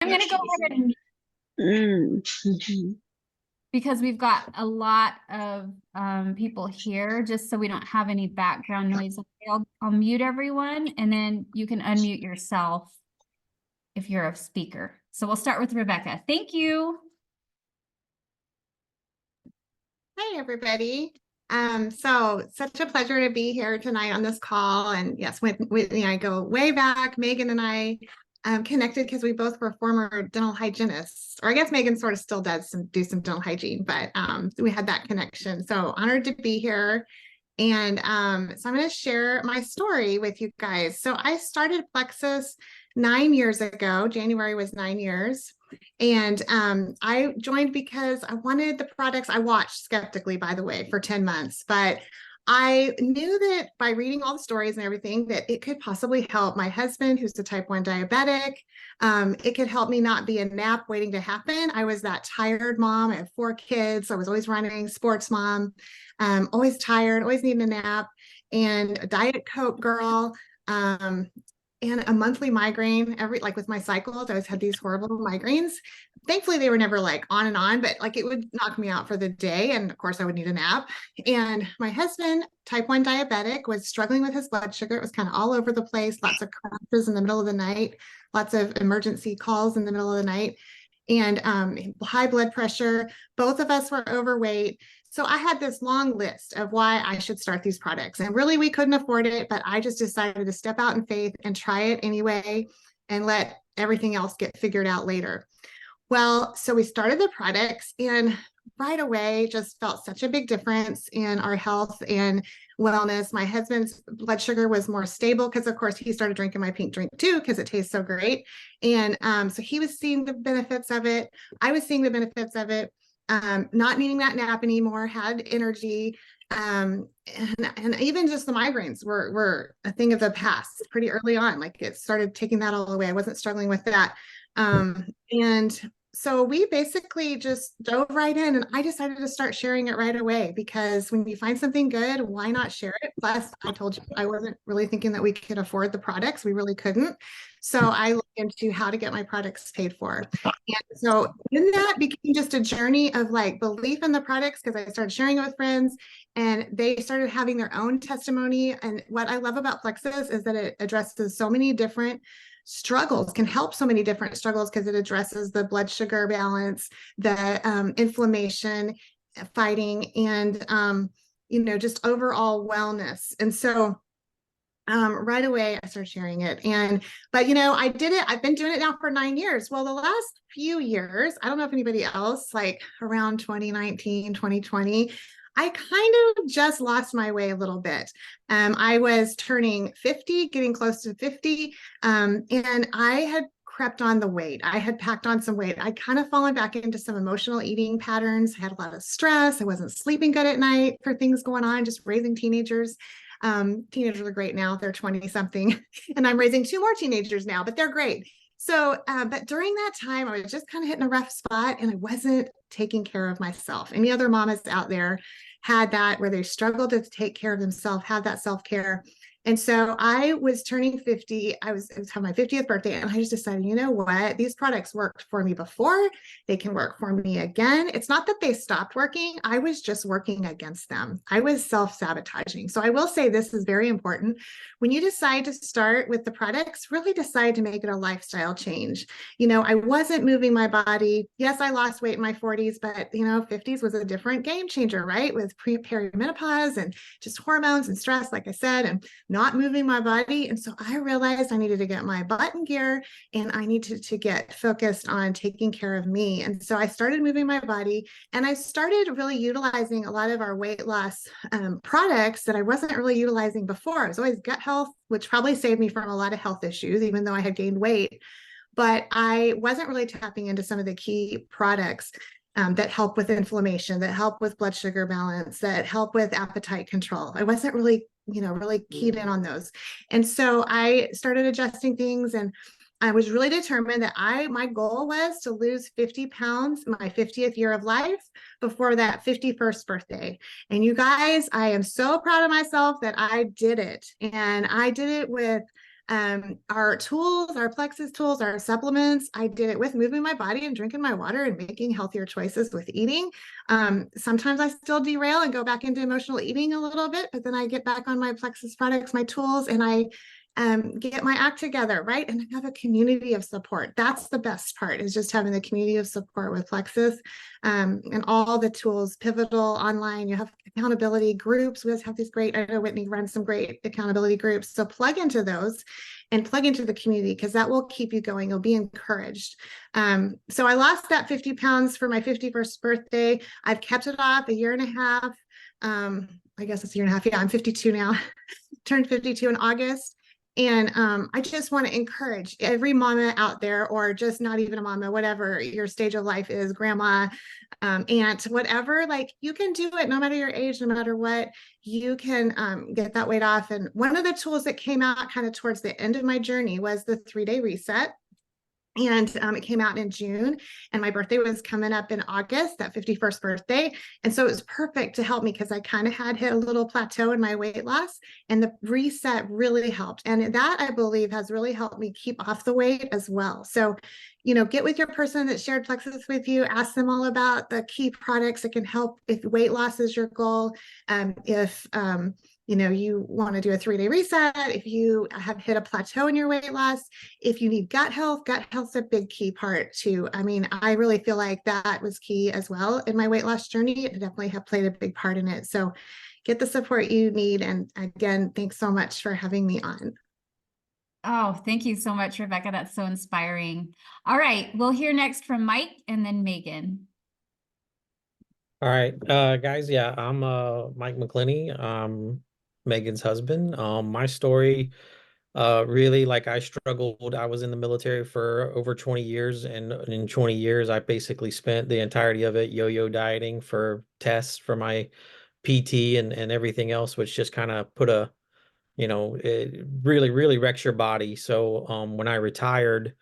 I'm going to go ahead and because we've got a lot of people here, just so we don't have any background noise. I'll mute everyone, and then you can unmute yourself if you're a speaker. So we'll start with Rebecca. Thank you. Hey, everybody. So such a pleasure to be here tonight on this call. And yes, Whitney and I go way back. Megan and I connected because we both were former dental hygienists, or I guess Megan sort of still does do some dental hygiene, but we had that connection. So honored to be here. And so I'm going to share my story with you guys. So I started Plexus 9 years ago. January was 9 years. And I joined because I wanted the products. I watched skeptically, by the way, for 10 months, but I knew that by reading all the stories and everything, that it could possibly help my husband, who's a type 1 diabetic. It could help me not be a nap waiting to happen. I was that tired mom. I have 4 kids. So I was always running, sports mom, always tired, always needing a nap, and a Diet Coke girl. And a monthly migraine like with my cycles. I always had these horrible migraines. Thankfully, they were never like on and on, but like it would knock me out for the day. And of course, I would need a nap. And my husband, type 1 diabetic, was struggling with his blood sugar. It was kind of all over the place, lots of crashes in the middle of the night, lots of emergency calls in the middle of the night, and high blood pressure. Both of us were overweight. So I had this long list of why I should start these products. And really, we couldn't afford it, but I just decided to step out in faith and try it anyway and let everything else get figured out later. Well, so we started the products, and right away just felt such a big difference in our health and wellness. My husband's blood sugar was more stable because, of course, he started drinking my pink drink too because it tastes so great. And so he was seeing the benefits of it. I was seeing the benefits of it. Not needing that nap anymore, had energy. And even just the migraines were a thing of the past pretty early on. Like it started taking that all away. I wasn't struggling with that. And so we basically just dove right in, and I decided to start sharing it right away because when you find something good, why not share it? Plus, I told you I wasn't really thinking that we could afford the products. We really couldn't. So I looked into how to get my products paid for. And so in that became just a journey of like belief in the products because I started sharing it with friends and they started having their own testimony. And what I love about Plexus is that it addresses so many different struggles, can help so many different struggles because it addresses the blood sugar balance, the inflammation fighting, and just overall wellness. And so right away I started sharing it. But I did it. I've been doing it now for 9 years. Well, the last few years, I don't know if anybody else, like around 2019, 2020, I kind of just lost my way a little bit. I was turning 50, getting close to 50, and I had crept on the weight. I had packed on some weight. I'd kind of fallen back into some emotional eating patterns. I had a lot of stress. I wasn't sleeping good at night for things going on, just raising teenagers. Teenagers are great now. They're 20 something, and I'm raising 2 more teenagers now, but they're great. So, but during that time, I was just kind of hitting a rough spot and I wasn't taking care of myself. Any other mamas out there had that where they struggled to take care of themselves, have that self-care. And so I was turning 50. It was my 50th birthday. And I just decided, you know what? These products worked for me before. They can work for me again. It's not that they stopped working. I was just working against them. I was self-sabotaging. So I will say this is very important. When you decide to start with the products, really decide to make it a lifestyle change. I wasn't moving my body. Yes, I lost weight in my 40s, but 50s was a different game changer, right? With perimenopause and just hormones and stress, like I said, and not moving my body. And so I realized I needed to get my butt in gear and I needed to get focused on taking care of me. And so I started moving my body and I started really utilizing a lot of our weight loss products that I wasn't really utilizing before. I was always gut health, which probably saved me from a lot of health issues, even though I had gained weight. But I wasn't really tapping into some of the key products that help with inflammation, that help with blood sugar balance, that help with appetite control. I wasn't really keyed in on those. And so I started adjusting things, and I was really determined that my goal was to lose 50 pounds my 50th year of life before that 51st birthday. And you guys, I am so proud of myself that I did it. And I did it with our tools, our plexus tools, our supplements. I did it with moving my body and drinking my water and making healthier choices with eating. Sometimes I still derail and go back into emotional eating a little bit, but then I get back on my plexus products, my tools, and I get my act together, right? And I have a community of support. That's the best part, is just having the community of support with Plexus, and all the tools, Pivotal online. You have accountability groups. We have these great, I know Whitney runs some great accountability groups. So plug into those and plug into the community, because that will keep you going. You'll be encouraged. So I lost that 50 pounds for my 51st birthday. I've kept it off a year and a half. I guess it's a year and a half. Yeah, I'm 52 now. Turned 52 in August. And I just want to encourage every mama out there, or just not even a mama, whatever your stage of life is, grandma, aunt, whatever, like, you can do it no matter your age, no matter what. You can get that weight off. And one of the tools that came out kind of towards the end of my journey was the 3-day reset. And it came out in June, and my birthday was coming up in August, that 51st birthday. And so it was perfect to help me, because I kind of had hit a little plateau in my weight loss, and the reset really helped. And that, I believe, has really helped me keep off the weight as well. So, get with your person that shared Plexus with you, ask them all about the key products that can help if weight loss is your goal. If you want to do a 3-day reset, if you have hit a plateau in your weight loss, if you need gut health's a big key part too. I mean, I really feel like that was key as well in my weight loss journey. It definitely have played a big part in it. So get the support you need. And again, thanks so much for having me on. Oh, thank you so much, Rebecca. That's so inspiring. All right, we'll hear next from Mike and then Megan. All right, guys. Yeah, I'm Mike McClinney. Megan's husband. My story, really, like, I struggled. I was in the military for over 20 years, and in 20 years, I basically spent the entirety of it yo-yo dieting for tests for my PT and everything else, which just kind of put it really, really wrecks your body. So, when I retired,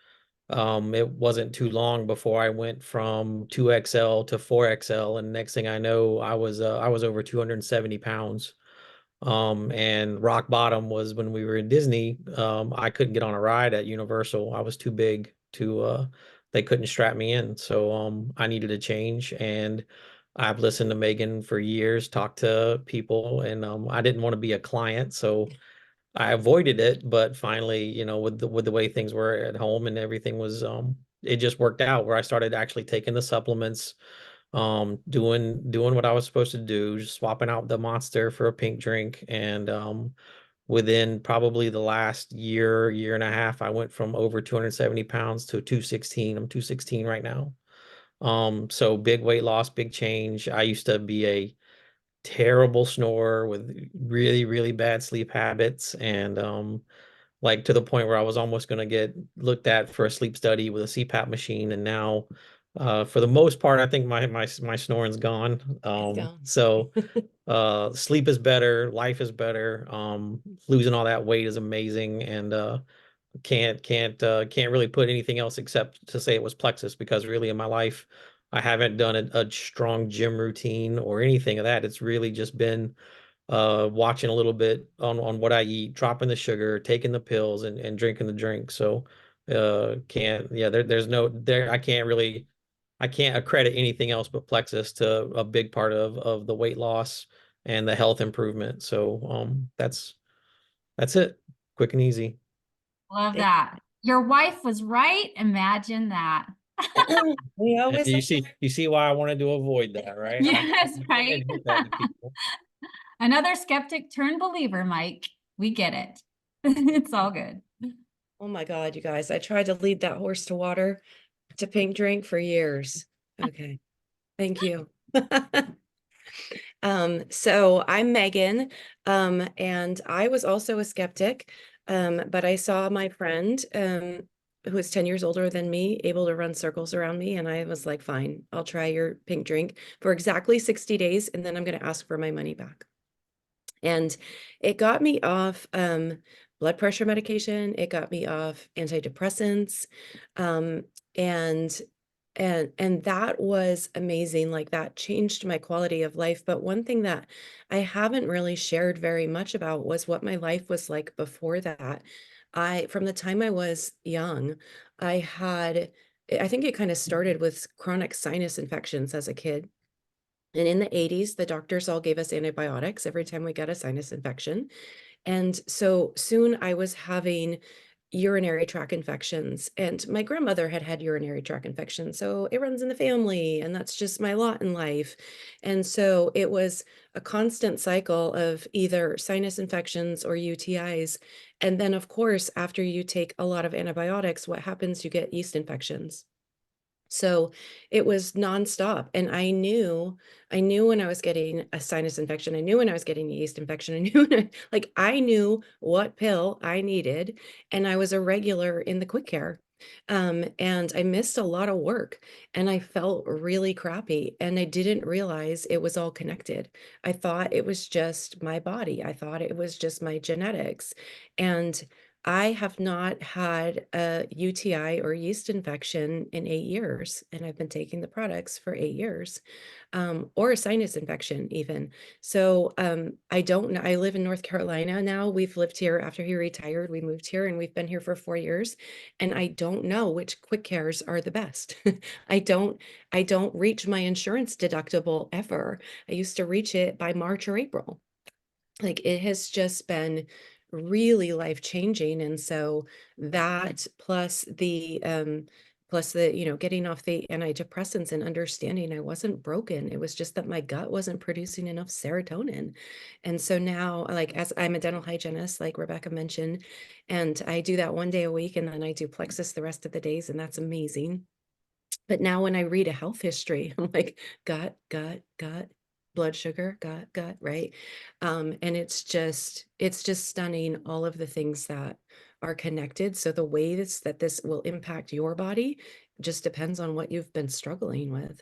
it wasn't too long before I went from 2XL to 4XL, and next thing I know, I was over 270 pounds. And rock bottom was when we were in Disney. I couldn't get on a ride at Universal. I was too big to they couldn't strap me in. So I needed a change, and I've listened to Megan for years, talked to people, and I didn't want to be a client, so I avoided it. But finally, with the way things were at home and everything was, it just worked out where I started actually taking the supplements, doing what I was supposed to do, just swapping out the Monster for a pink drink. And within probably the last year and a half, I went from over 270 pounds to 216. I'm 216 right now. So big weight loss, big change. I used to be a terrible snorer with really, really bad sleep habits, and like, to the point where I was almost going to get looked at for a sleep study with a CPAP machine. And now, for the most part, I think my snoring's gone. So sleep is better, life is better. Losing all that weight is amazing, and can't really put anything else except to say it was Plexus, because really in my life I haven't done a strong gym routine or anything of that. It's really just been watching a little bit on what I eat, dropping the sugar, taking the pills, and drinking the drink. So can't yeah there's no there I can't accredit anything else but Plexus to a big part of the weight loss and the health improvement. So that's it. Quick and easy. Love that. Your wife was right. Imagine that. We always You see why I wanted to avoid that, right? Yes, I right. admit that to people. Another skeptic turned believer, Mike. We get it. It's all good. Oh my God, you guys, I tried to lead that horse to water to pink drink for years. Okay. Thank you. So I'm Megan, and I was also a skeptic, but I saw my friend, who was 10 years older than me, able to run circles around me, and I was like, fine, I'll try your pink drink for exactly 60 days, and then I'm going to ask for my money back. And it got me off blood pressure medication. It got me off antidepressants. And that was amazing. Like, that changed my quality of life. But one thing that I haven't really shared very much about was what my life was like before that. From the time I was young, I I think it kind of started with chronic sinus infections as a kid. And in the 80s, the doctors all gave us antibiotics every time we got a sinus infection. And so soon I was having urinary tract infections, and my grandmother had had urinary tract infections. So it runs in the family, and that's just my lot in life. And so it was a constant cycle of either sinus infections or UTIs. And then, of course, after you take a lot of antibiotics, what happens? You get yeast infections. So it was nonstop. And I knew when I was getting a sinus infection. I knew when I was getting a yeast infection. I knew, like, I knew what pill I needed. And I was a regular in the quick care. And I missed a lot of work, and I felt really crappy. And I didn't realize it was all connected. I thought it was just my body. I thought it was just my genetics. And I have not had a UTI or yeast infection in 8 years, and I've been taking the products for 8 years, or a sinus infection even. So I don't know. I live in North Carolina now. We've lived here after he retired. We moved here, and we've been here for 4 years. And I don't know which quick cares are the best. I don't. I don't reach my insurance deductible ever. I used to reach it by March or April. Like, it has just been really life changing. And so that plus the, getting off the antidepressants and understanding I wasn't broken. It was just that my gut wasn't producing enough serotonin. And so now, like, as I'm a dental hygienist, like Rebecca mentioned, and I do that 1 day a week, and then I do plexus the rest of the days, and that's amazing. But now when I read a health history, I'm like, gut, gut, gut, blood sugar, gut, gut, right? And it's just stunning, all of the things that are connected. So the ways that this will impact your body just depends on what you've been struggling with.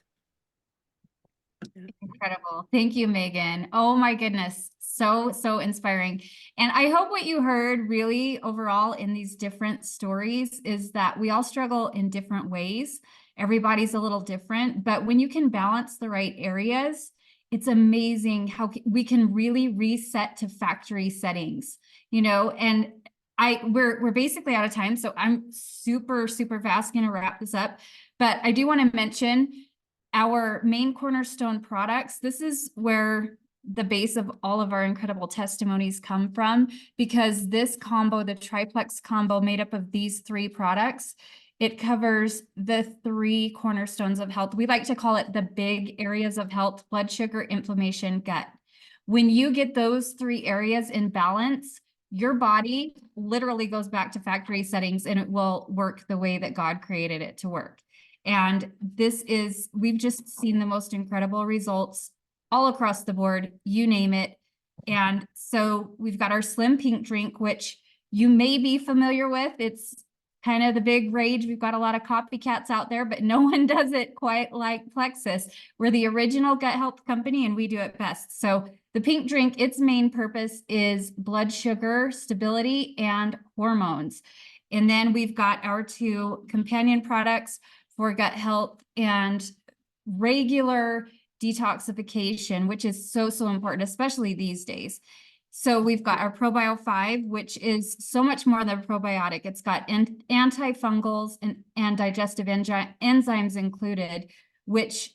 Incredible. Thank you, Megan. Oh my goodness. So inspiring. And I hope what you heard really overall in these different stories is that we all struggle in different ways. Everybody's a little different, but when you can balance the right areas, it's amazing how we can really reset to factory settings, and we're basically out of time. So I'm super fast going to wrap this up, but I do want to mention our main cornerstone products. This is where the base of all of our incredible testimonies come from, because this combo, the triplex combo made up of these 3 products, it covers the 3 cornerstones of health. We like to call it the big areas of health: blood sugar, inflammation, gut. When you get those 3 areas in balance, your body literally goes back to factory settings, and it will work the way that God created it to work. And we've just seen the most incredible results all across the board, you name it. And so we've got our Slim Pink drink, which you may be familiar with. It's kind of the big rage. We've got a lot of copycats out there, but no one does it quite like Plexus. We're the original gut health company, and we do it best. So the pink drink, its main purpose is blood sugar stability and hormones. And then we've got our 2 companion products for gut health and regular detoxification, which is so important, especially these days. So we've got our ProBio 5, which is so much more than a probiotic. It's got antifungals and digestive enzymes included, which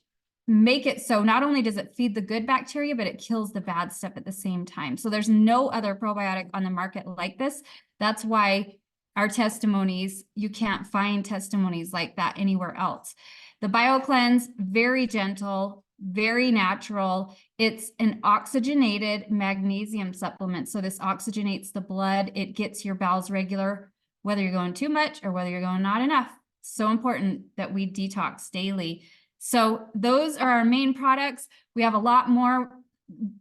make it so not only does it feed the good bacteria, but it kills the bad stuff at the same time. So there's no other probiotic on the market like this. That's why our testimonies, you can't find testimonies like that anywhere else. The BioCleanse, very gentle, very natural. It's an oxygenated magnesium supplement. So this oxygenates the blood. It gets your bowels regular, whether you're going too much or whether you're going not enough. So important that we detox daily. So those are our main products. We have a lot more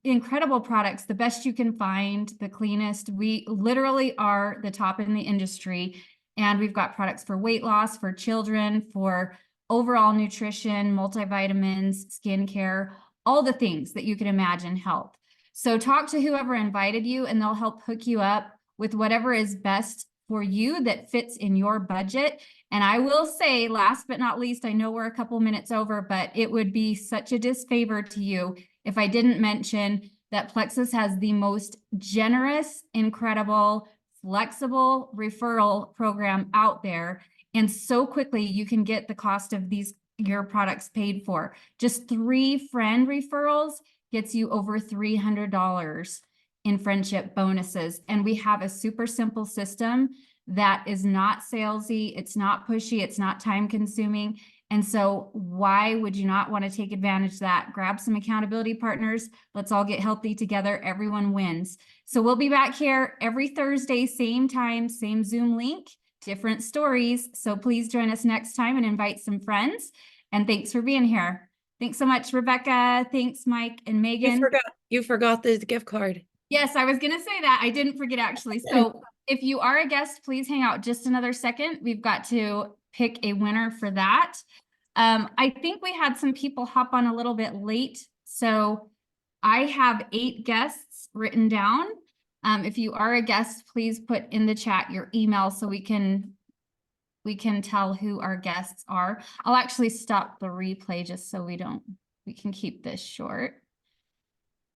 incredible products, the best you can find, the cleanest. We literally are the top in the industry. And we've got products for weight loss, for children, for overall nutrition, multivitamins, skincare, all the things that you can imagine help. So talk to whoever invited you, and they'll help hook you up with whatever is best for you that fits in your budget. And I will say, last but not least, I know we're a couple minutes over, but it would be such a disfavor to you if I didn't mention that Plexus has the most generous, incredible flexible referral program out there. And so quickly you can get the cost of your products paid for. Just 3 friend referrals gets you over $300 in friendship bonuses. And we have a super simple system that is not salesy, it's not pushy, it's not time consuming. And so why would you not want to take advantage of that? Grab some accountability partners. Let's all get healthy together. Everyone wins. So we'll be back here every Thursday, same time, same Zoom link, different stories. So please join us next time and invite some friends. And thanks for being here. Thanks so much, Rebecca. Thanks, Mike and Megan. You forgot the gift card. Yes, I was going to say that. I didn't forget actually. So if you are a guest, please hang out just another second. We've got to pick a winner for that. I think we had some people hop on a little bit late. So I have 8 guests written down. If you are a guest, please put in the chat your email so we can tell who our guests are. I'll actually stop the replay just so we can keep this short.